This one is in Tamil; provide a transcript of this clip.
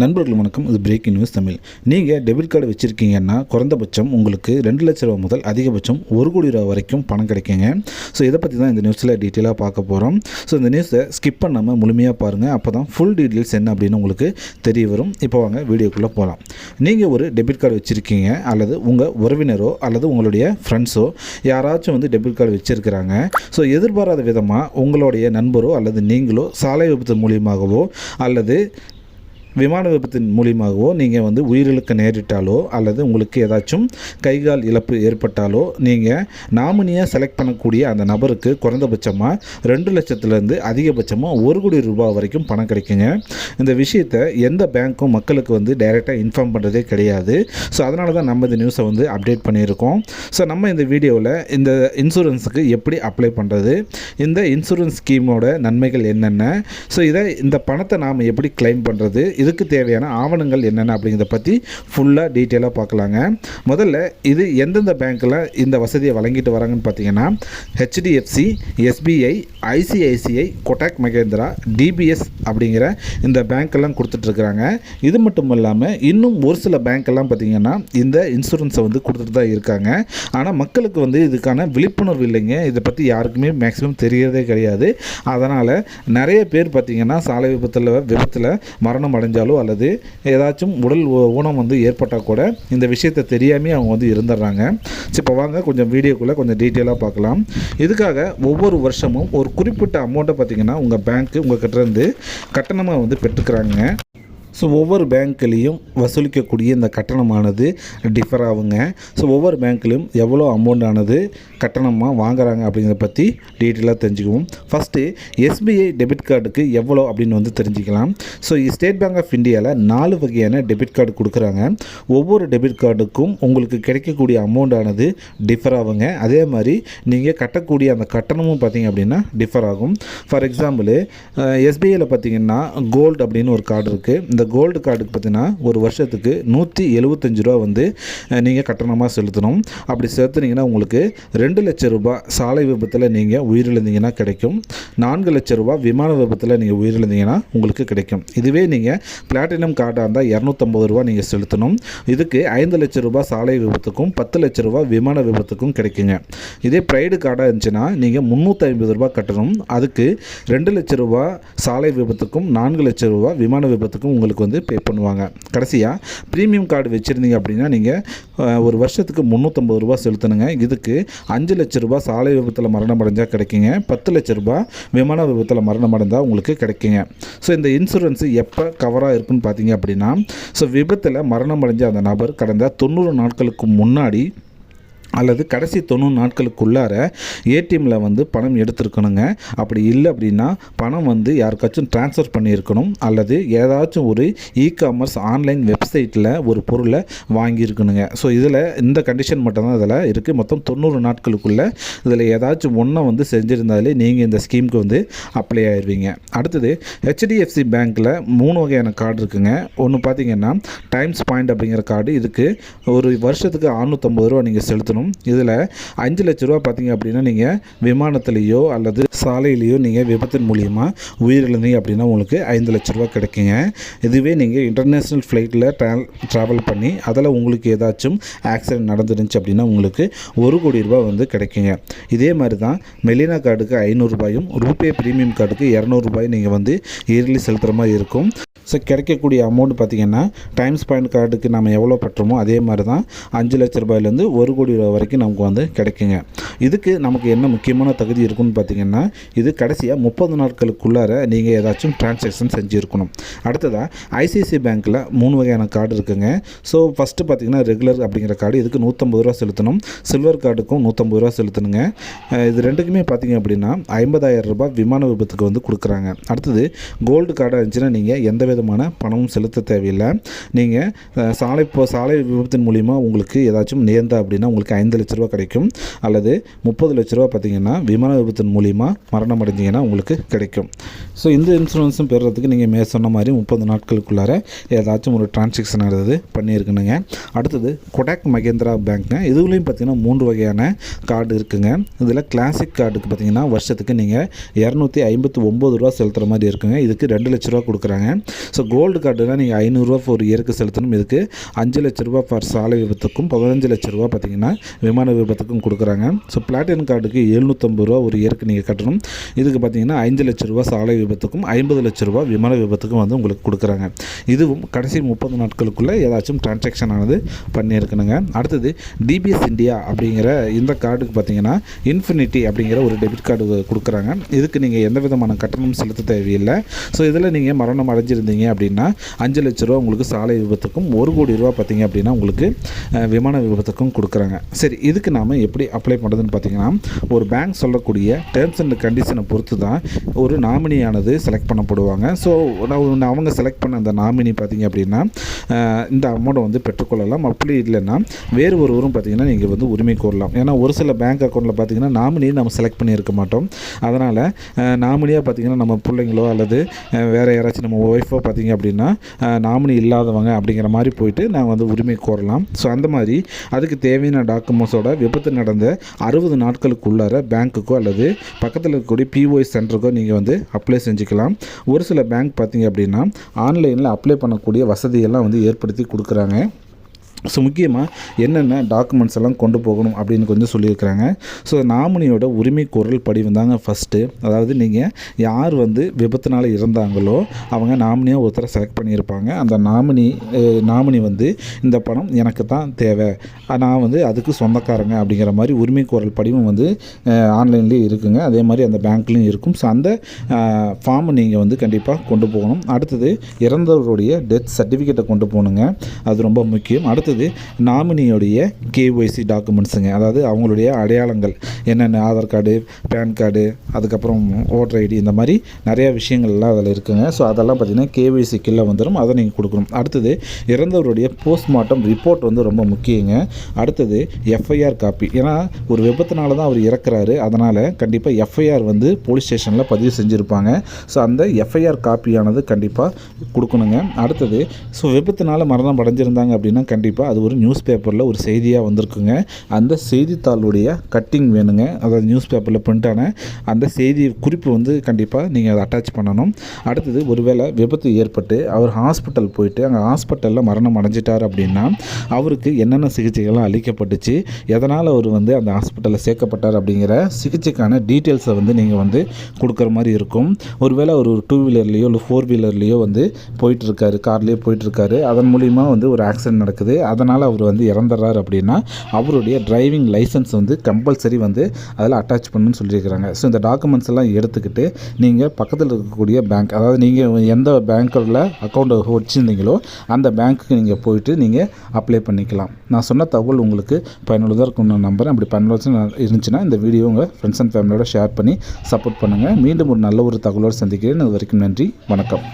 நண்பர்கள் வணக்கம். இது பிரேக்கிங் நியூஸ் தமிழ். நீங்கள் டெபிட் கார்டு வச்சுருக்கீங்கன்னா குறைந்தபட்சம் உங்களுக்கு 2 லட்ச ரூபா முதல் அதிகபட்சம் 1 கோடி ரூபா வரைக்கும் பணம் கிடைக்குங்க. ஸோ இதை பற்றி தான் இந்த நியூஸில் டீட்டெயிலாக பார்க்க போகிறோம். ஸோ இந்த நியூஸை ஸ்கிப் பண்ணாமல் முழுமையாக பாருங்கள். அப்போ தான் ஃபுல் டீட்டெயில்ஸ் என்ன அப்படின்னு உங்களுக்கு தெரிய வரும். இப்போ வாங்க வீடியோக்குள்ளே போகலாம். நீங்கள் ஒரு டெபிட் கார்டு வச்சுருக்கீங்க அல்லது உங்கள் உறவினரோ அல்லது உங்களுடைய ஃப்ரெண்ட்ஸோ யாராச்சும் வந்து டெபிட் கார்டு வச்சுருக்கிறாங்க. ஸோ எதிர்பாராத விதமாக உங்களுடைய நண்பரோ அல்லது நீங்களோ சாலை விபத்து மூலியமாகவோ அல்லது விமான விபத்தின் மூலியமாகவோ நீங்கள் வந்து உயிரிழக்க நேரிட்டாலோ அல்லது உங்களுக்கு ஏதாச்சும் கைகால் இழப்பு ஏற்பட்டாலோ நீங்கள் நாமினியாக செலக்ட் பண்ணக்கூடிய அந்த நபருக்கு குறைந்தபட்சமாக 2 லட்சத்துலேருந்து அதிகபட்சமாக 1 கோடி ரூபாய் வரைக்கும் பணம் கிடைக்குங்க. இந்த விஷயத்தை எந்த பேங்க்கும் மக்களுக்கு வந்து டைரெக்டாக இன்ஃபார்ம் பண்ணுறதே கிடையாது. ஸோ அதனால தான் நம்ம இந்த நியூஸை வந்து அப்டேட் பண்ணியிருக்கோம். ஸோ நம்ம இந்த வீடியோவில் இந்த இன்சூரன்ஸுக்கு எப்படி அப்ளை பண்ணுறது, இந்த இன்சூரன்ஸ் ஸ்கீமோட நன்மைகள் என்னென்ன, ஸோ இந்த பணத்தை நாம் எப்படி கிளைம் பண்ணுறது, இதுக்கு தேவையான ஆவணங்கள் என்னென்ன அப்படிங்கிறத பற்றி ஃபுல்லாக டீட்டெயிலாக பார்க்கலாங்க. முதல்ல இது எந்தெந்த பேங்க்கில் இந்த வசதியை வழங்கிட்டு வராங்கன்னு பார்த்தீங்கன்னா HDFC, SBI, ICICI, Kotak Mahindra, DBS அப்படிங்கிற இந்த பேங்க்கெல்லாம் கொடுத்துட்ருக்குறாங்க. இது மட்டும் இல்லாமல் இன்னும் ஒரு சில பேங்க்கெல்லாம் பார்த்திங்கன்னா இந்த இன்சூரன்ஸை வந்து கொடுத்துட்டு தான் இருக்காங்க. ஆனால் மக்களுக்கு வந்து இதுக்கான விழிப்புணர்வு இல்லைங்க. இதை பற்றி யாருக்குமே மேக்ஸிமம் தெரியறதே கிடையாது. அதனால் நிறைய பேர் பார்த்திங்கன்னா சாலை விபத்தில் மரணம் அடைஞ்சாலோ அல்லது ஏதாச்சும் உடல் ஊனம் வந்து ஏற்பட்டால் கூட இந்த விஷயத்தை தெரியாமல் அவங்க வந்து இருந்துடுறாங்க. இப்போ வாங்க கொஞ்சம் வீடியோக்குள்ளே கொஞ்சம் டீட்டெயிலாக பார்க்கலாம். இதுக்காக ஒவ்வொரு வருஷமும் ஒரு குறிப்பிட்ட அமௌண்ட்டை பார்த்திங்கன்னா உங்கள் பேங்க்கு உங்கள் கிட்டேருந்து கட்டணமாக வந்து பெற்றுக்கிறாங்க. ஸோ ஒவ்வொரு பேங்க்லேயும் வசூலிக்கக்கூடிய இந்த கட்டணமானது டிஃபர் ஆகுங்க. ஸோ ஒவ்வொரு பேங்க்லேயும் எவ்வளோ அமௌண்ட் ஆனது கட்டணமாக வாங்குறாங்க அப்படிங்கிறத பற்றி டீட்டெயிலாக தெரிஞ்சுக்குவோம். ஃபஸ்ட்டு SBI டெபிட் கார்டுக்கு எவ்வளோ அப்படின்னு வந்து தெரிஞ்சுக்கலாம். ஸோ ஸ்டேட் பேங்க் ஆஃப் இந்தியாவில் 4 வகையான டெபிட் கார்டு கொடுக்குறாங்க. ஒவ்வொரு டெபிட் கார்டுக்கும் உங்களுக்கு கிடைக்கக்கூடிய அமௌண்ட் ஆனது டிஃபர் ஆகுங்க. அதே மாதிரி நீங்கள் கட்டக்கூடிய அந்த கட்டணமும் பார்த்திங்க அப்படின்னா டிஃபர் ஆகும். ஃபார் எக்ஸாம்பிள் SBIயில் பார்த்திங்கன்னா கோல்டு அப்படின்னு ஒரு கார்டு இருக்குது. இந்த கோல்டு கார்டுக்கு பார்த்தீங்கன்னா ஒரு வருஷத்துக்கு 175 ரூபா வந்து நீங்கள் கட்டணமாக செலுத்தணும். அப்படி செலுத்துனீங்கன்னா உங்களுக்கு 2 லட்ச ரூபாய் சாலை விபத்தில் நீங்கள் உயிரிழந்தீங்கன்னா கிடைக்கும். 4 லட்ச ரூபாய் விமான விபத்தில் நீங்கள் உயிரிழந்தீங்கன்னா உங்களுக்கு கிடைக்கும். இதுவே நீங்கள் பிளாட்டினம் கார்டாக இருந்தால் 250 ரூபா நீங்கள் செலுத்தணும். இதுக்கு 5 லட்ச ரூபாய் சாலை விபத்துக்கும் 10 லட்ச ரூபாய் விமான விபத்துக்கும் கிடைக்குங்க. இதே ப்ரைடு கார்டாக இருந்துச்சுன்னா நீங்கள் 350 ரூபாய் கட்டணும். அதுக்கு 2 லட்ச ரூபாய் சாலை விபத்துக்கும் 4 லட்ச ரூபாய் விமான விபத்துக்கும் உங்களுக்கு வந்து பே பண்ணுவாங்க. கடைசியாக ப்ரீமியம் கார்டு வச்சுருந்தீங்க அப்படின்னா நீங்கள் ஒரு வருஷத்துக்கு 350 ரூபா செலுத்தணுங்க. இதுக்கு 5 லட்ச ரூபா சாலை விபத்தில் மரணம் அடைஞ்சால் கிடைக்குங்க. 10 லட்ச ரூபா விமான விபத்தில் மரணம் அடைந்தால் உங்களுக்கு கிடைக்குங்க. ஸோ இந்த இன்சூரன்ஸு எப்போ கவராக இருக்குன்னு பார்த்தீங்க அப்படின்னா ஸோ விபத்தில் மரணம் அடைஞ்ச அந்த நபர் கடந்த 90 நாட்களுக்கு முன்னாடி அல்லது கடைசி 90 நாட்களுக்குள்ளார ஏடிஎம்மில் வந்து பணம் எடுத்துருக்கணுங்க. அப்படி இல்லை அப்படின்னா பணம் வந்து யாருக்காச்சும் ட்ரான்ஸ்ஃபர் பண்ணியிருக்கணும் அல்லது ஏதாச்சும் ஒரு இ-காமர்ஸ் ஆன்லைன் வெப்சைட்டில் ஒரு பொருளை வாங்கியிருக்கணுங்க. ஸோ இதில் இந்த கண்டிஷன் மட்டும்தான் இதில் இருக்குது. மொத்தம் 90 நாட்களுக்குள்ளே இதில் ஏதாச்சும் ஒன்றை வந்து செஞ்சுருந்தாலே நீங்கள் இந்த ஸ்கீமுக்கு வந்து அப்ளை ஆயிடுவீங்க. அடுத்தது HDFC பேங்க்கில் 3 வகையான கார்டு இருக்குங்க. ஒன்று பார்த்திங்கன்னா டைம்ஸ் பாயிண்ட் அப்படிங்கிற கார்டு. இதுக்கு ஒரு வருஷத்துக்கு 650 ரூபா நீங்கள் செலுத்தணும். இதில் 5 லட்ச ரூபா பார்த்தீங்க அப்படின்னா நீங்கள் விமானத்திலேயோ அல்லது சாலையிலேயோ நீங்கள் விபத்தின் மூலியமாக உயிரிழந்தீங்க அப்படின்னா உங்களுக்கு 5 லட்ச ரூபா கிடைக்குங்க. இதுவே நீங்கள் இன்டர்நேஷ்னல் ஃப்ளைட்டில் ட்ராவல் பண்ணி அதில் உங்களுக்கு ஏதாச்சும் ஆக்சிடென்ட் நடந்துருந்துச்சு அப்படின்னா உங்களுக்கு 1 கோடி ரூபாய் வந்து கிடைக்குங்க. இதே மாதிரி தான் மெலினா கார்டுக்கு 500 ரூபாயும் ரூபே ப்ரீமியம் கார்டுக்கு 200 ரூபாயும் நீங்கள் வந்து இயர்லி செலுத்துகிற மாதிரி இருக்கும். ஸோ கிடைக்கக்கூடிய அமௌண்ட் பார்த்திங்கன்னா டைம்ஸ் பாயிண்ட் கார்டுக்கு நம்ம எவ்வளோ பட்டுறோமோ அதே மாதிரி தான் 5 லட்ச ரூபாயிலேருந்து 1 கோடி ரூபாய் வரைக்கும் நமக்கு வந்து கிடைக்குங்க. இதுக்கு நமக்கு என்ன முக்கியமான தகுதி இருக்குன்னு பார்த்திங்கன்னா இது கடைசியாக 30 நாட்களுக்குள்ளார நீங்கள் ஏதாச்சும் டிரான்சாக்ஷன் செஞ்சுருக்கணும். அடுத்ததாக ICICI பேங்க்கில் 3 வகையான கார்டு இருக்குங்க. ஸோ ஃபஸ்ட்டு பார்த்திங்கன்னா ரெகுலர் அப்படிங்கிற கார்டு. இதுக்கு 150 ரூபா செலுத்தணும். சில்வர் கார்டுக்கும் 150 ரூபா செலுத்தணுங்க. இது ரெண்டுக்குமே பார்த்திங்க அப்படின்னா 50,000 ரூபாய் விமான விபத்துக்கு வந்து கொடுக்குறாங்க. அடுத்தது கோல்டு கார்டாக இருந்துச்சுன்னா நீங்கள் எந்த விதமான பணமும் செலுத்த தேவையில்லை. நீங்கள் சாலை விபத்தின் மூலிமா உங்களுக்கு ஏதாச்சும் நேர்ந்தா அப்படின்னா உங்களுக்கு 5 லட்ச ரூபா கிடைக்கும். அல்லது 30 லட்ச ரூபா பார்த்திங்கன்னா விமான விபத்தின் மூலிமா மரணம் அடைஞ்சிங்கன்னா உங்களுக்கு கிடைக்கும். ஸோ இந்த இன்சூரன்ஸும் பெறுறதுக்கு நீங்கள் சொன்ன மாதிரி 30 நாட்களுக்குள்ளார ஏதாச்சும் ஒரு டிரான்சாக்ஷன் ஆகிறது பண்ணியிருக்கணுங்க. அடுத்தது கொடாக் மகேந்திரா பேங்க்குங்க. இதுலேயும் பார்த்திங்கன்னா 3 வகையான கார்டு இருக்குங்க. இதில் கிளாசிக் கார்டுக்கு பார்த்திங்கன்னா வருஷத்துக்கு நீங்கள் 259 ரூபா செலுத்துகிற மாதிரி இருக்குங்க. இதுக்கு 2 லட்ச ரூபா கொடுக்குறாங்க. ஸோ கோல்டு கார்டுனா நீங்கள் 500 ரூபா ஒரு இயருக்கு செலுத்தணும். இதுக்கு 5 லட்ச ரூபா ஃபார் சாலை விபத்துக்கும் 15 லட்ச ரூபா பார்த்திங்கன்னா விமான விபத்துக்கும் கொடுக்குறாங்க. ஸோ பிளாட்டினம் கார்டுக்கு 750 ரூபா ஒரு இயருக்கு நீங்கள் கட்டணும். இதுக்கு பார்த்திங்கன்னா 5 லட்ச ரூபா சாலை விபத்துக்கும் 50 லட்ச ரூபா விமான விபத்துக்கும் வந்து உங்களுக்கு கொடுக்குறாங்க. இதுவும் கடைசி 30 நாட்களுக்குள்ளே ஏதாச்சும் டிரான்சாக்ஷன் ஆனது பண்ணியிருக்கணுங்க. அடுத்தது டிபிஎஸ் இந்தியா அப்படிங்கிற இந்த கார்டுக்கு பார்த்திங்கன்னா இன்ஃபினிட்டி அப்படிங்கிற ஒரு டெபிட் கார்டு கொடுக்குறாங்க. இதுக்கு நீங்கள் எந்த விதமான கட்டணம் செலுத்த தேவையில்லை. ஸோ இதில் நீங்கள் மரணம் அடைஞ்சிருந்தீங்க அப்படின்னா 5 லட்ச ரூபா உங்களுக்கு சாலை விபத்துக்கும் 1 கோடி ரூபா பார்த்திங்க அப்படின்னா உங்களுக்கு விமான விபத்துக்கும் கொடுக்குறாங்க. சரி, இதுக்கு நாம் எப்படி அப்ளை பண்ணுறதுன்னு பார்த்திங்கன்னா ஒரு பேங்க் சொல்லக்கூடிய டேர்ம்ஸ் அண்ட் கண்டிஷனை பொறுத்து தான் ஒரு நாமினியானது செலக்ட் பண்ணப்படுவாங்க. ஸோ அவங்க செலக்ட் பண்ண அந்த நாமினி பார்த்திங்க அப்படின்னா இந்த அமௌண்ட்டை வந்து பெற்றுக்கொள்ளலாம். அப்படி இல்லைன்னா வேறு ஒருவரும் பார்த்திங்கன்னா நீங்கள் வந்து உரிமை கோரலாம். ஏன்னா ஒரு சில பேங்க் அக்கௌண்ட்டில் பார்த்திங்கன்னா நாமினியை நம்ம செலக்ட் பண்ணியிருக்க மாட்டோம். அதனால் நாமினியாக பார்த்திங்கன்னா நம்ம பிள்ளைங்களோ அல்லது வேறு யாராச்சும் நம்ம ஒய்ஃபோ பார்த்திங்க அப்படின்னா நாமினி இல்லாதவங்க அப்படிங்கிற மாதிரி போயிட்டு நாங்கள் வந்து உரிமை கோரலாம். ஸோ அந்த மாதிரி அதுக்கு தேவையான டாக்குமெண்ட்ஸோட விபத்து நடந்த 60 நாட்களுக்குள்ளார பேங்க்குக்கோ அல்லது பக்கத்தில் இருக்கக்கூடிய பிஓஐ சென்டருக்கோ நீங்கள் வந்து அப்ளை செஞ்சுக்கலாம். ஒரு சில பேங்க் பார்த்திங்க அப்படின்னா ஆன்லைனில் அப்ளை பண்ணக்கூடிய வசதியெல்லாம் வந்து ஏற்படுத்தி கொடுக்குறாங்க. ஸோ முக்கியமாக என்னென்ன டாக்குமெண்ட்ஸ் எல்லாம் கொண்டு போகணும் அப்படின்னு கொஞ்சம் சொல்லியிருக்கிறாங்க. ஸோ நாமினியோட உரிமை கோரல் படிவம் தாங்க ஃபஸ்ட்டு. அதாவது நீங்கள் யார் வந்து விபத்துனால் இறந்தாங்களோ அவங்க நாமினியாக ஒருத்தரை செலக்ட் பண்ணியிருப்பாங்க. அந்த நாமினி வந்து இந்த பணம் எனக்கு தான் தேவை, நான் வந்து அதுக்கு சொந்தக்காரங்க அப்படிங்கிற மாதிரி உரிமை கோரல் படிவம் வந்து ஆன்லைன்லேயும் இருக்குங்க. அதே மாதிரி அந்த பேங்க்லேயும் இருக்கும். ஸோ அந்த ஃபார்மை நீங்கள் வந்து கண்டிப்பாக கொண்டு போகணும். அடுத்தது இறந்தவருடைய டெத் சர்டிஃபிகேட்டை கொண்டு போகணுங்க. அது ரொம்ப முக்கியம். அடுத்தது நாமினியோடைய கேஒய்சி டாக்குமெண்ட்ஸுங்க. அதாவது அவங்களுடைய அடையாளங்கள் என்னென்ன ஆதார் கார்டு, பேன் கார்டு, அதுக்கப்புறம் ஓட்டர் ஐடி, இந்த மாதிரி நிறையா விஷயங்கள்லாம் அதில் இருக்குங்க. ஸோ அதெல்லாம் பார்த்திங்கன்னா கேஒய்சி கீழே வந்துடும். அதை நீங்கள் கொடுக்கணும். அடுத்தது இறந்தவருடைய போஸ்ட்மார்ட்டம் ரிப்போர்ட் வந்து ரொம்ப முக்கியங்க. அடுத்தது எஃப்ஐஆர் காப்பி. ஏன்னா ஒரு விபத்துனால தான் அவர் இறக்குறாரு. அதனால் கண்டிப்பாக எஃப்ஐஆர் வந்து போலீஸ் ஸ்டேஷனில் பதிவு செஞ்சுருப்பாங்க. ஸோ அந்த எஃப்ஐஆர் காப்பியானது கண்டிப்பாக கொடுக்கணுங்க. அடுத்தது ஸோ விபத்துனால மரணம் அடைஞ்சிருந்தாங்க அப்படின்னா கண்டிப்பாக அது ஒரு நியூஸ் பேப்பரில் ஒரு செய்தியாக வந்திருக்குங்க. அந்த செய்தித்தாளுடைய கட்டிங் வேணுங்க. அதாவது நியூஸ் பேப்பரில் பிரிண்ட் ஆன அந்த செய்தி குறிப்பு வந்து கண்டிப்பாக நீங்கள் அதை அட்டாச் பண்ணணும். அடுத்தது ஒருவேளை விபத்து ஏற்பட்டு அவர் ஹாஸ்பிட்டல் போயிட்டு அங்கே ஹாஸ்பிட்டலில் மரணம் அடைஞ்சிட்டார் அப்படின்னா அவருக்கு என்னென்ன சிகிச்சைகள்லாம் அளிக்கப்பட்டுச்சு, எதனால் அவர் வந்து அந்த ஹாஸ்பிட்டலில் சேர்க்கப்பட்டார் அப்படிங்கிற சிகிச்சைக்கான டீட்டெயில்ஸை வந்து நீங்கள் வந்து கொடுக்குற மாதிரி இருக்கும். ஒருவேளை ஒரு 2 வீலர்லேயோ இல்லை 4 வீலர்லேயோ வந்து போயிட்டுருக்காரு, கார்லேயோ போயிட்டுருக்காரு, அதன் மூலிமா வந்து ஒரு ஆக்சிடென்ட் நடக்குது, அதனால் அவர் வந்து இறந்துடுறார் அப்படின்னா அவருடைய டிரைவிங் லைசன்ஸ் வந்து கம்பல்சரி வந்து அதில் அட்டாச் பண்ணணும்னு சொல்லியிருக்கிறாங்க. ஸோ இந்த டாக்குமெண்ட்ஸ் எல்லாம் எடுத்துக்கிட்டு நீங்கள் பக்கத்தில் இருக்கக்கூடிய பேங்க், அதாவது நீங்கள் எந்த பேங்க்கில் அக்கௌண்ட் வச்சுருந்தீங்களோ அந்த பேங்க்குக்கு நீங்கள் போயிட்டு நீங்கள் அப்ளை பண்ணிக்கலாம். நான் சொன்ன தகவல் உங்களுக்கு பயனுள்ளதாக இருக்கும்னு நம்புகிறேன். அப்படி பயனுள்ள இருந்துச்சுன்னா இந்த வீடியோ உங்கள் ஃப்ரெண்ட்ஸ் அண்ட் ஃபேமிலியோட ஷேர் பண்ணி சப்போர்ட் பண்ணுங்கள். மீண்டும் ஒரு நல்ல ஒரு தகவலோடு சந்திக்கிறேன். அது வரைக்கும் நன்றி, வணக்கம்.